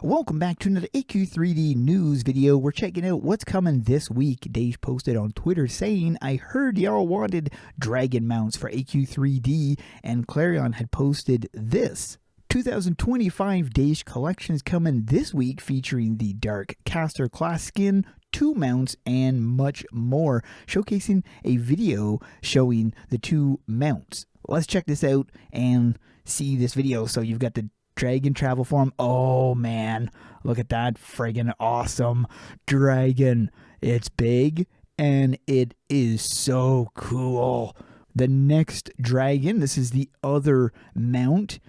Welcome back to another AQ3D news video. We're checking out what's coming this week. Dage posted on Twitter saying, I heard y'all wanted dragon mounts for AQ3D, and Clarion had posted this. 2025 Dage collection is coming this week featuring the Dark Caster class skin, 2 mounts, and much more, showcasing a video showing the 2 mounts. Let's check this out and see this video. So you've got the dragon travel form. Oh man, look at that friggin' awesome dragon. It's big and it is so cool. The next dragon, this is the other mount.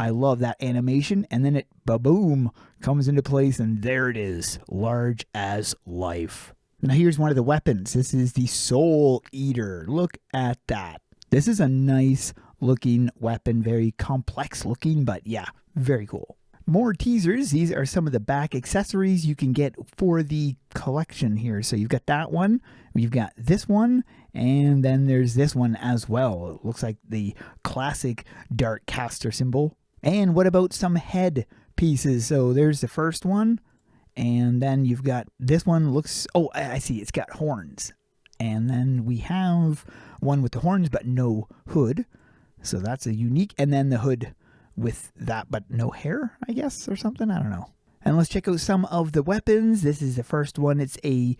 I love that animation, and then it ba-boom comes into place, and there it is, large as life. Now here's one of the weapons. This is the Soul Eater. Look at that. This is a nice looking weapon, very complex looking, but yeah, very cool. More teasers. These are some of the back accessories you can get for the collection here. So you've got that one, you've got this one, and then there's this one as well. It looks like the classic Dark Caster symbol. And what about some head pieces? So there's the first one, and then you've got this one. Looks, oh, I see, it's got horns. And then we have one with the horns but no hood. So that's a unique, and then the hood with that but no hair, I guess, or something. I don't know. And let's check out some of the weapons. This is the first one. It's a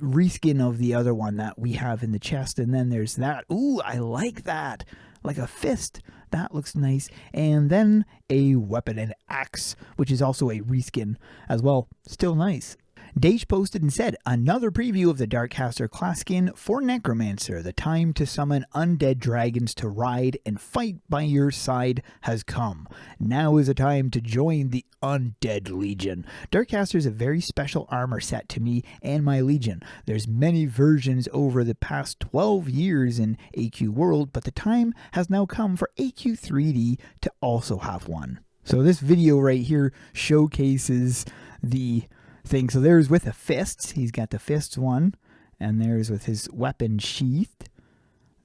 reskin of the other one that we have in the chest. And then there's that. Ooh, I like that. Like a fist. That looks nice. And then a weapon, an axe, which is also a reskin as well. Still nice. Dage posted and said, another preview of the Dark Caster class skin for Necromancer. The time to summon undead dragons to ride and fight by your side has come. Now is a time to join the Undead Legion. Dark Caster is a very special armor set to me and my Legion. There's many versions over the past 12 years in AQ World, but the time has now come for AQ3D to also have one. So this video right here showcases the thing. So there's with the fists. He's got the fists one, and there's with his weapon sheathed.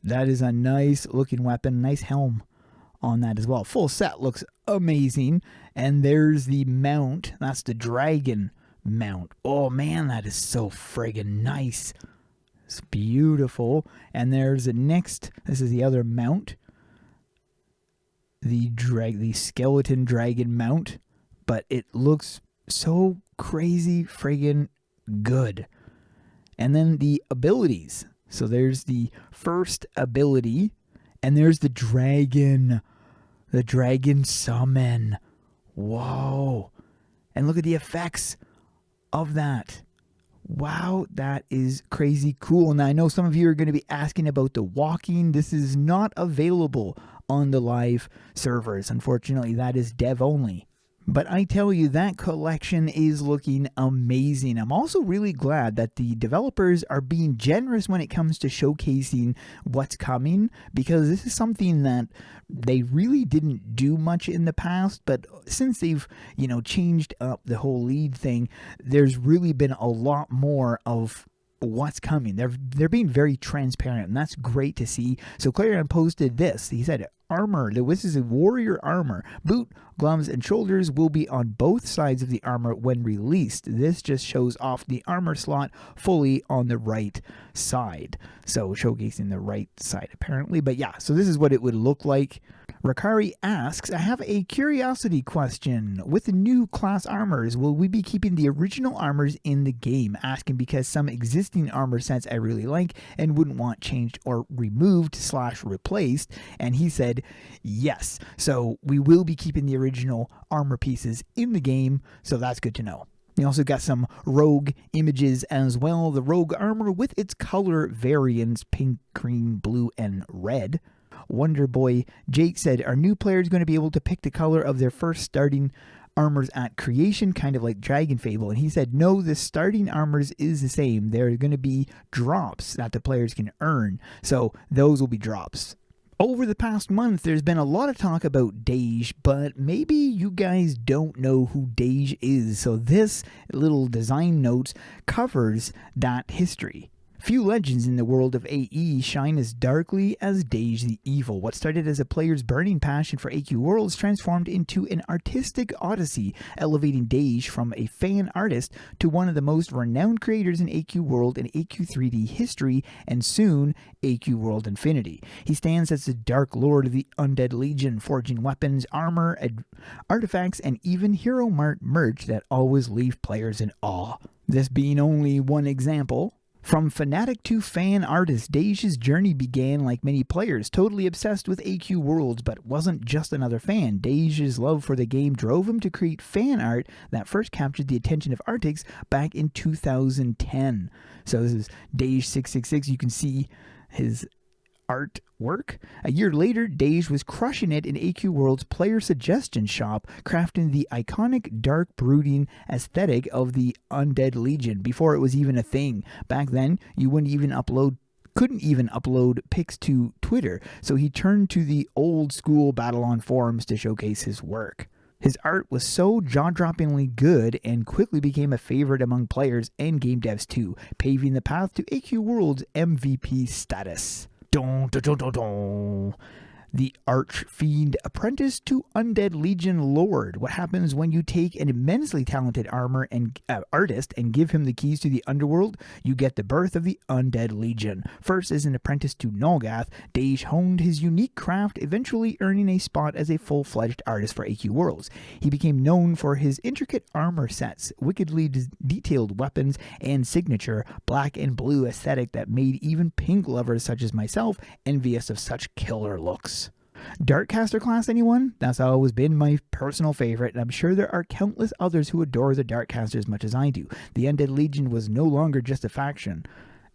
That is a nice looking weapon. Nice helm on that as well. Full set looks amazing. And there's the mount. That's the dragon mount. Oh man, that is so friggin' nice. It's beautiful. And there's the next. This is the other mount. The skeleton dragon mount. But it looks so crazy friggin' good. And then the abilities. So there's the first ability, and there's the dragon summon. Whoa. And look at the effects of that. Wow, that is crazy cool. Now I know some of you are going to be asking about the walking. This is not available on the live servers. Unfortunately, that is dev only. But I tell you, that collection is looking amazing. I'm also really glad that the developers are being generous when it comes to showcasing what's coming, because this is something that they really didn't do much in the past. But since they've, changed up the whole lead thing, there's really been a lot more of what's coming. They're being very transparent, and that's great to see. So Clarion posted this. He said, armor. This is a warrior armor. Boot, gloves, and shoulders will be on both sides of the armor when released. This just shows off the armor slot fully on the right side. So showcasing the right side apparently. But yeah, so this is what it would look like. Rakari asks, I have a curiosity question. With the new class armors, will we be keeping the original armors in the game? Asking because some existing armor sets I really like and wouldn't want changed or removed / replaced. And he said, yes. So we will be keeping the original armor pieces in the game. So that's good to know. We also got some rogue images as well. The rogue armor with its color variants, pink, green, blue, and red. Wonder Boy Jake said, are new players going to be able to pick the color of their first starting armors at creation, kind of like Dragon Fable? And he said, no, the starting armors is the same. There are going to be drops that the players can earn. So those will be drops. Over the past month, there's been a lot of talk about Dage, but maybe you guys don't know who Dage is. So this little design notes covers that history. Few legends in the world of AE shine as darkly as Dage the Evil. What started as a player's burning passion for AQ Worlds transformed into an artistic odyssey, elevating Dage from a fan artist to one of the most renowned creators in AQ World and AQ 3D history, and soon AQ World Infinity. He stands as the Dark Lord of the Undead Legion, forging weapons, armor, artifacts, and even hero merch that always leave players in awe. This being only one example. From fanatic to fan artist, Dage's journey began like many players, totally obsessed with AQ Worlds, but wasn't just another fan. Dage's love for the game drove him to create fan art that first captured the attention of artists back in 2010. So this is Dage666. You can see his artwork. A year later, Dage was crushing it in AQ World's player suggestion shop, crafting the iconic dark brooding aesthetic of the Undead Legion before it was even a thing. Back then, you couldn't even upload pics to Twitter, so he turned to the old school Battle.on forums to showcase his work. His art was so jaw-droppingly good and quickly became a favorite among players and game devs too, paving the path to AQ World's MVP status. Dun, dun, dun, dun, dun. The Archfiend Apprentice to Undead Legion Lord. What happens when you take an immensely talented artist and give him the keys to the underworld? You get the birth of the Undead Legion. First as an apprentice to Nolgath, Dage honed his unique craft, eventually earning a spot as a full-fledged artist for AQ Worlds. He became known for his intricate armor sets, wickedly detailed weapons, and signature black and blue aesthetic that made even pink lovers such as myself envious of such killer looks. Darkcaster class, anyone? That's always been my personal favorite, and I'm sure there are countless others who adore the Darkcaster as much as I do. The Undead Legion was no longer just a faction.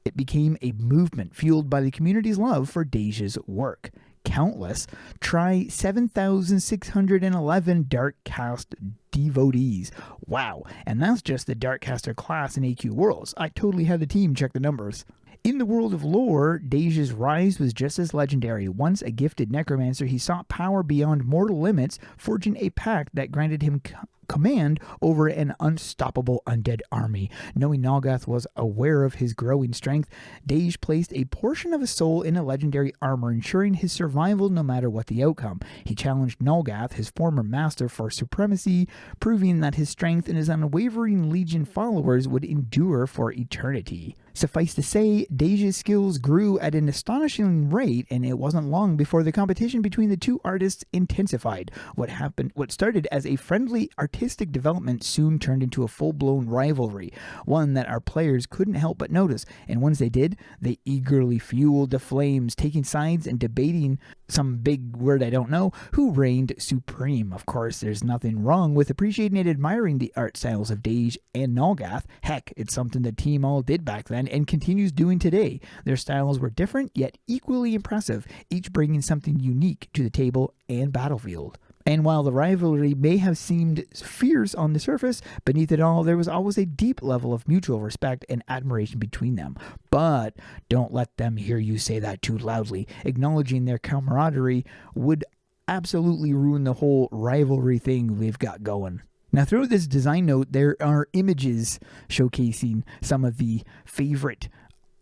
It became a movement fueled by the community's love for Dage's work. Countless. Try 7,611 Darkcast devotees. Wow, and that's just the Darkcaster class in AQ Worlds. I totally had the team check the numbers. In the world of lore, Dage's rise was just as legendary. Once a gifted necromancer, he sought power beyond mortal limits, forging a pact that granted him command over an unstoppable undead army. Knowing Nolgath was aware of his growing strength, Dage placed a portion of his soul in a legendary armor, ensuring his survival no matter what the outcome. He challenged Nolgath, his former master, for supremacy, proving that his strength and his unwavering legion followers would endure for eternity. Suffice to say, Dage's skills grew at an astonishing rate, and it wasn't long before the competition between the two artists intensified. What started as a friendly artistic development soon turned into a full-blown rivalry, one that our players couldn't help but notice, and once they did, they eagerly fueled the flames, taking sides and debating some big word I don't know, who reigned supreme. Of course, there's nothing wrong with appreciating and admiring the art styles of Dage and Nolgath. Heck, it's something the team all did back then and continues doing today. Their styles were different yet equally impressive, each bringing something unique to the table and battlefield. And while the rivalry may have seemed fierce on the surface, beneath it all there was always a deep level of mutual respect and admiration between them. But don't let them hear you say that too loudly. Acknowledging their camaraderie would absolutely ruin the whole rivalry thing we've got going. Now, throughout this design note, there are images showcasing some of the favorite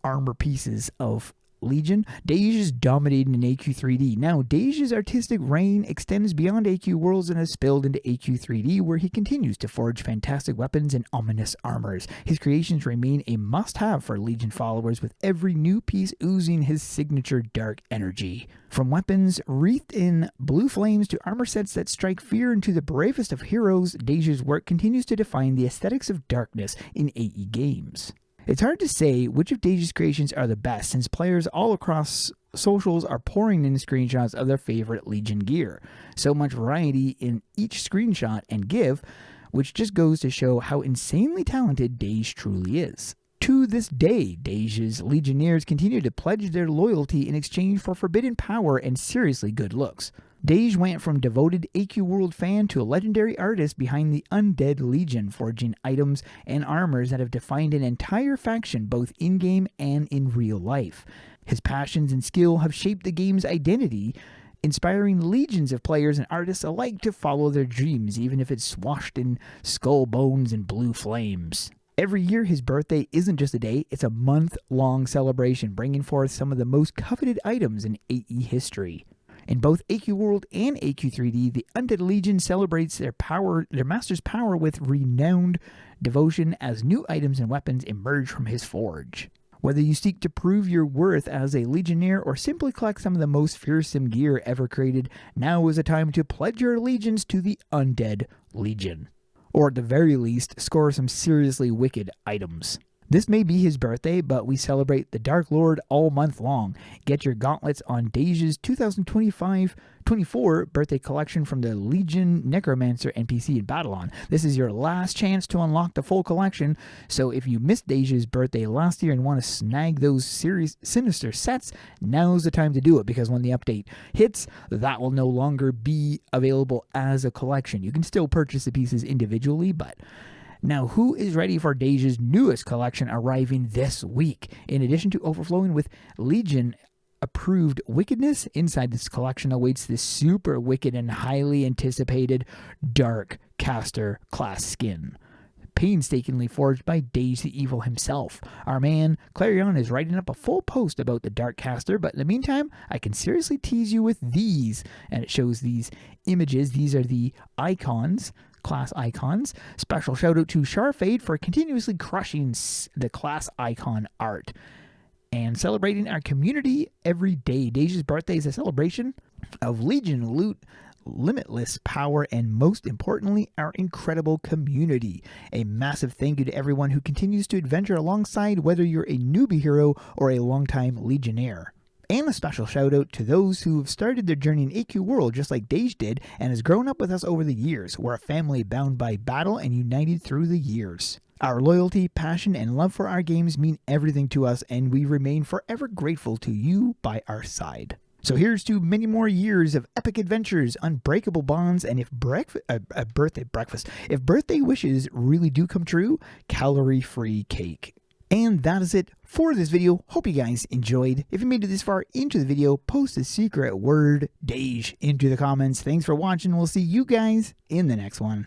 armor pieces of Legion. Dage is dominating in AQ 3D. Now, Dage's artistic reign extends beyond AQ Worlds and has spilled into AQ 3D, where he continues to forge fantastic weapons and ominous armors. His creations remain a must-have for Legion followers, with every new piece oozing his signature dark energy. From weapons wreathed in blue flames to armor sets that strike fear into the bravest of heroes, Dage's work continues to define the aesthetics of darkness in AE games. It's hard to say which of Dage's creations are the best, since players all across socials are pouring in screenshots of their favorite Legion gear. So much variety in each screenshot and GIF, which just goes to show how insanely talented Dage truly is. To this day, Dage's Legionnaires continue to pledge their loyalty in exchange for forbidden power and seriously good looks. Dage went from devoted AQ World fan to a legendary artist behind the Undead Legion, forging items and armors that have defined an entire faction both in-game and in real life. His passions and skill have shaped the game's identity, inspiring legions of players and artists alike to follow their dreams, even if it's swashed in skull bones and blue flames. Every year, his birthday isn't just a day, it's a month-long celebration, bringing forth some of the most coveted items in AE history. In both AQ World and AQ3D, the Undead Legion celebrates their master's power with renowned devotion as new items and weapons emerge from his forge. Whether you seek to prove your worth as a Legionnaire or simply collect some of the most fearsome gear ever created, now is a time to pledge your allegiance to the Undead Legion. Or at the very least, score some seriously wicked items. This may be his birthday, but we celebrate the Dark Lord all month long. Get your gauntlets on Dage's 2024 birthday collection from the Legion Necromancer NPC in Babylon. This is your last chance to unlock the full collection, so if you missed Dage's birthday last year and want to snag those sinister sets, now's the time to do it, because when the update hits, that will no longer be available as a collection. You can still purchase the pieces individually, but... Now, who is ready for Dage's newest collection arriving this week? In addition to overflowing with Legion-approved wickedness, inside this collection awaits this super wicked and highly anticipated Dark Caster class skin. Painstakingly forged by Dage the Evil himself. Our man Clarion is writing up a full post about the Dark Caster, but in the meantime, I can seriously tease you with these. And it shows these images. These are the icons, class icons. Special shout out to Sharfade for continuously crushing the class icon art and celebrating our community every day. Dage's birthday is a celebration of Legion loot, limitless power, and most importantly, our incredible community. A massive thank you to everyone who continues to adventure alongside, whether you're a newbie hero or a longtime Legionnaire. And a special shout out to those who have started their journey in AQ World just like Dage did and has grown up with us over the years. We're a family bound by battle and united through the years. Our loyalty, passion, and love for our games mean everything to us, and we remain forever grateful to you by our side. So here's to many more years of epic adventures, unbreakable bonds, and if birthday wishes really do come true, calorie-free cake. And that is it for this video. Hope you guys enjoyed. If you made it this far into the video, post the secret word Dage into the comments. Thanks for watching. We'll see you guys in the next one.